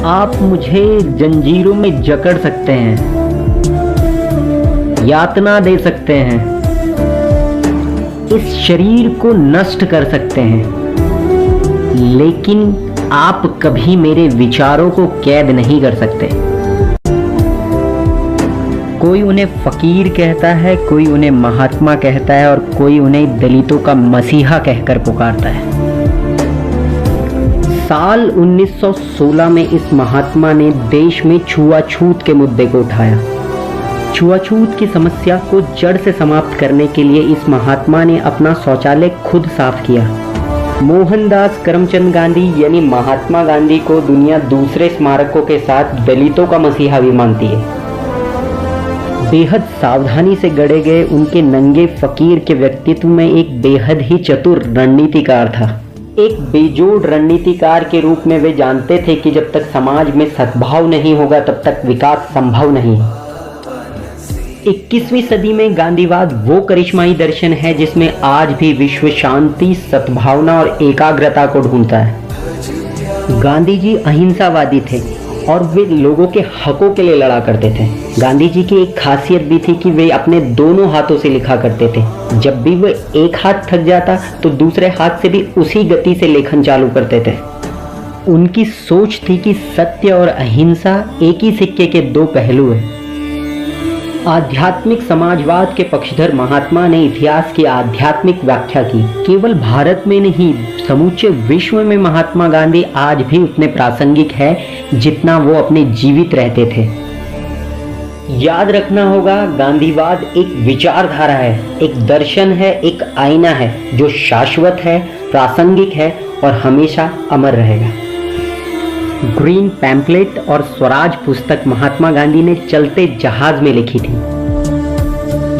आप मुझे जंजीरों में जकड़ सकते हैं, यातना दे सकते हैं, इस शरीर को नष्ट कर सकते हैं, लेकिन आप कभी मेरे विचारों को कैद नहीं कर सकते। कोई उन्हें फकीर कहता है, कोई उन्हें महात्मा कहता है और कोई उन्हें दलितों का मसीहा कहकर पुकारता है। साल 1916 में इस महात्मा ने देश में छुआछूत के मुद्दे को उठाया। छुआछूत की समस्या को जड़ से समाप्त करने के लिए इस महात्मा ने अपना शौचालय खुद साफ किया। मोहनदास करमचंद गांधी यानी महात्मा गांधी को दुनिया दूसरे स्मारकों के साथ दलितों का मसीहा भी मानती है। बेहद सावधानी से गढ़े गए उनके नंगे फकीर के व्यक्तित्व में एक बेहद ही चतुर रणनीतिकार था। एक बेजोड़ रणनीतिकार के रूप में वे जानते थे कि जब तक समाज में सद्भाव नहीं होगा तब तक विकास संभव नहीं है। 21वीं सदी में गांधीवाद वो करिश्माई दर्शन है जिसमें आज भी विश्व शांति, सद्भावना और एकाग्रता को ढूंढता है। गांधी जी अहिंसावादी थे और वे लोगों के हकों के लिए लड़ा करते थे। गांधी जी की एक खासियत भी थी कि वे अपने दोनों हाथों से लिखा करते थे। जब भी वे एक हाथ थक जाता तो दूसरे हाथ से भी उसी गति से लेखन चालू करते थे। उनकी सोच थी कि सत्य और अहिंसा एक ही सिक्के के दो पहलू हैं। आध्यात्मिक समाजवाद के पक्षधर महात्मा ने इतिहास की आध्यात्मिक व्याख्या की। केवल भारत में नहीं, समूचे विश्व में महात्मा गांधी आज भी उतने प्रासंगिक है जितना वो अपने जीवित रहते थे। याद रखना होगा, गांधीवाद एक विचारधारा है, एक दर्शन है, एक आईना है जो शाश्वत है, प्रासंगिक है और हमेशा अमर रहेगा। ग्रीन पैम्पलेट और स्वराज पुस्तक महात्मा गांधी ने चलते जहाज में लिखी थी।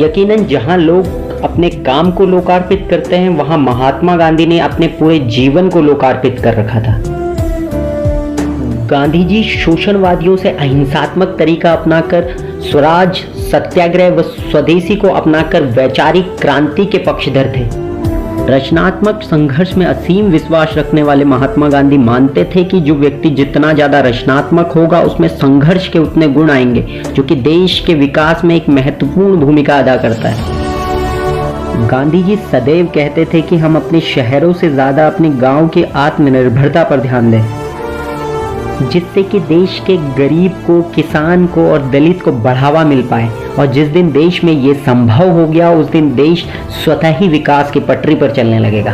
यकीनन जहां लोग अपने काम को लोकार्पित करते हैं वहां महात्मा गांधी ने अपने पूरे जीवन को लोकार्पित कर रखा था। गांधी जी शोषणवादियों से अहिंसात्मक तरीका अपनाकर स्वराज, सत्याग्रह व स्वदेशी को अपनाकर वैचारिक क्रांति के पक्षधर थे। रचनात्मक संघर्ष में असीम विश्वास रखने वाले महात्मा गांधी मानते थे कि जो व्यक्ति जितना ज्यादा रचनात्मक होगा उसमें संघर्ष के उतने गुण आएंगे, जो कि देश के विकास में एक महत्वपूर्ण भूमिका अदा करता है। गांधी जी सदैव कहते थे कि हम अपने शहरों से ज्यादा अपने गांव की आत्मनिर्भरता पर ध्यान दें, जिससे कि देश के गरीब को, किसान को और दलित को बढ़ावा मिल पाए। और जिस दिन देश में ये संभव हो गया उस दिन देश स्वतः ही विकास की पटरी पर चलने लगेगा।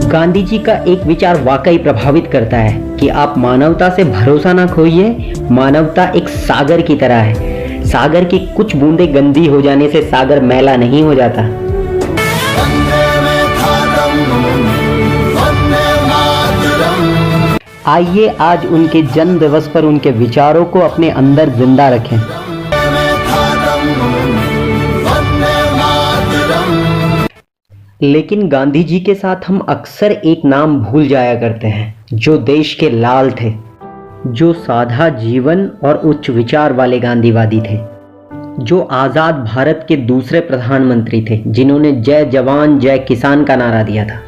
गांधी जी का एक विचार वाकई प्रभावित करता है कि आप मानवता से भरोसा ना खोइए। मानवता एक सागर की तरह है। सागर की कुछ बूंदें गंदी हो जाने से सागर मैला नहीं हो जाता। आइए आज उनके जन्म दिवस पर उनके विचारों को अपने अंदर जिंदा रखें। लेकिन गांधी जी के साथ हम अक्सर एक नाम भूल जाया करते हैं, जो देश के लाल थे, जो सादा जीवन और उच्च विचार वाले गांधीवादी थे, जो आजाद भारत के दूसरे प्रधानमंत्री थे, जिन्होंने जय जवान जय किसान का नारा दिया था,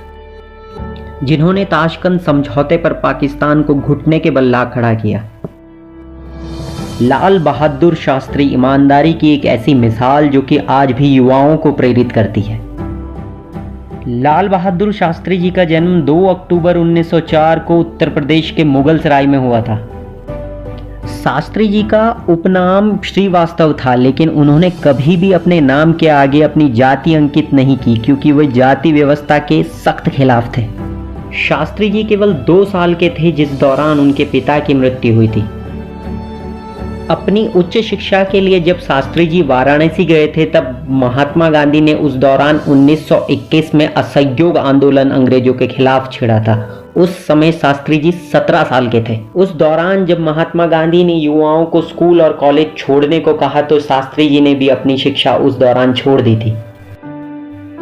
जिन्होंने ताशकंद समझौते पर पाकिस्तान को घुटने के बल ला खड़ा किया। लाल बहादुर शास्त्री ईमानदारी की एक ऐसी मिसाल जो कि आज भी युवाओं को प्रेरित करती है। लाल बहादुर शास्त्री जी का जन्म 2 अक्टूबर 1904 को उत्तर प्रदेश के मुगल सराय में हुआ था। शास्त्री जी का उपनाम श्रीवास्तव था, लेकिन उन्होंने कभी भी अपने नाम के आगे अपनी जाति अंकित नहीं की, क्योंकि वे जाति व्यवस्था के सख्त खिलाफ थे। शास्त्री जी केवल 2 साल के थे जिस दौरान उनके पिता की मृत्यु हुई थी। अपनी उच्च शिक्षा के लिए जब शास्त्री जी वाराणसी गए थे तब महात्मा गांधी ने उस दौरान 1921 में असहयोग आंदोलन अंग्रेजों के खिलाफ छेड़ा था। उस समय शास्त्री जी 17 साल के थे। उस दौरान जब महात्मा गांधी ने युवाओं को स्कूल और कॉलेज छोड़ने को कहा तो शास्त्री जी ने भी अपनी शिक्षा उस दौरान छोड़ दी थी।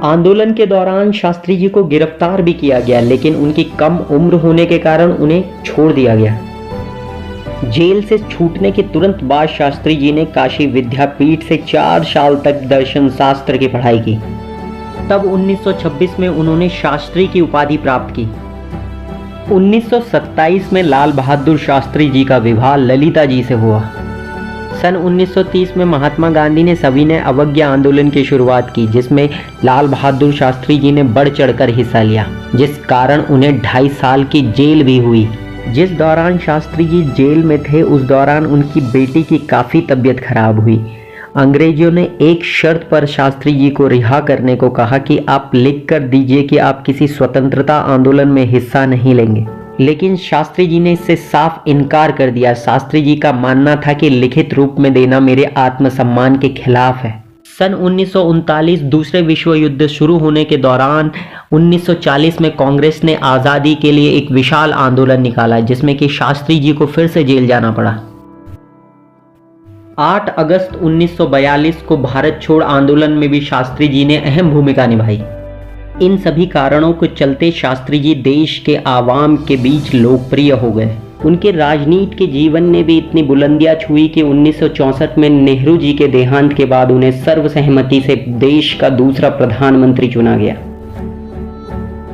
आंदोलन के दौरान शास्त्री जी को गिरफ्तार भी किया गया, लेकिन उनकी कम उम्र होने के कारण उन्हें छोड़ दिया गया। जेल से छूटने के तुरंत बाद शास्त्री जी ने काशी विद्यापीठ से 4 साल तक दर्शन शास्त्र की पढ़ाई की। तब 1926 में उन्होंने शास्त्री की उपाधि प्राप्त की। 1927 में लाल बहादुर शास्त्री जी का विवाह ललिता जी से हुआ। सन 1930 में महात्मा गांधी ने सविनय अवज्ञा आंदोलन की शुरुआत की, जिसमें लाल बहादुर शास्त्री जी ने बढ़ चढ़कर हिस्सा लिया, जिस कारण उन्हें 2.5 साल की जेल भी हुई। जिस दौरान शास्त्री जी जेल में थे उस दौरान उनकी बेटी की काफ़ी तबीयत खराब हुई। अंग्रेजों ने एक शर्त पर शास्त्री जी को रिहा करने को कहा कि आप लिख कर दीजिए कि आप किसी स्वतंत्रता आंदोलन में हिस्सा नहीं लेंगे, लेकिन शास्त्री जी ने इससे साफ इनकार कर दिया। शास्त्री जी का मानना था कि लिखित रूप में देना मेरे आत्मसम्मान के खिलाफ है। सन 1939 दूसरे विश्व युद्ध शुरू होने के दौरान 1940 में कांग्रेस ने आज़ादी के लिए एक विशाल आंदोलन निकाला, जिसमें कि शास्त्री जी को फिर से जेल जाना पड़ा। 8 अगस्त 1942 को भारत छोड़ आंदोलन में भी शास्त्री जी ने अहम भूमिका निभाई। इन सभी कारणों को चलते शास्त्री जी देश के आवाम के बीच लोकप्रिय हो गए। उनके राजनीति के जीवन ने भी इतनी बुलंदियां छुई कि 1964 में नेहरू जी के देहांत के बाद उन्हें सर्वसहमति से देश का दूसरा प्रधानमंत्री चुना गया।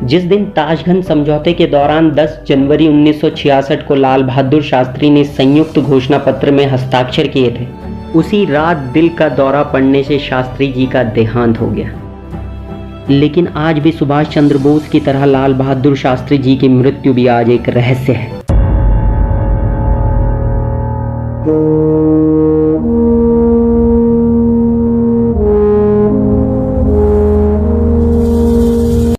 जिस दिन ताशगंज समझौते के दौरान 10 जनवरी 1966 को लाल बहादुर शास्त्री ने संयुक्त घोषणा पत्र में हस्ताक्षर किए थे, उसी रात दिल का दौरा पड़ने से शास्त्री जी का देहांत हो गया। लेकिन आज भी सुभाष चंद्र बोस की तरह लाल बहादुर शास्त्री जी की मृत्यु भी आज एक रहस्य है।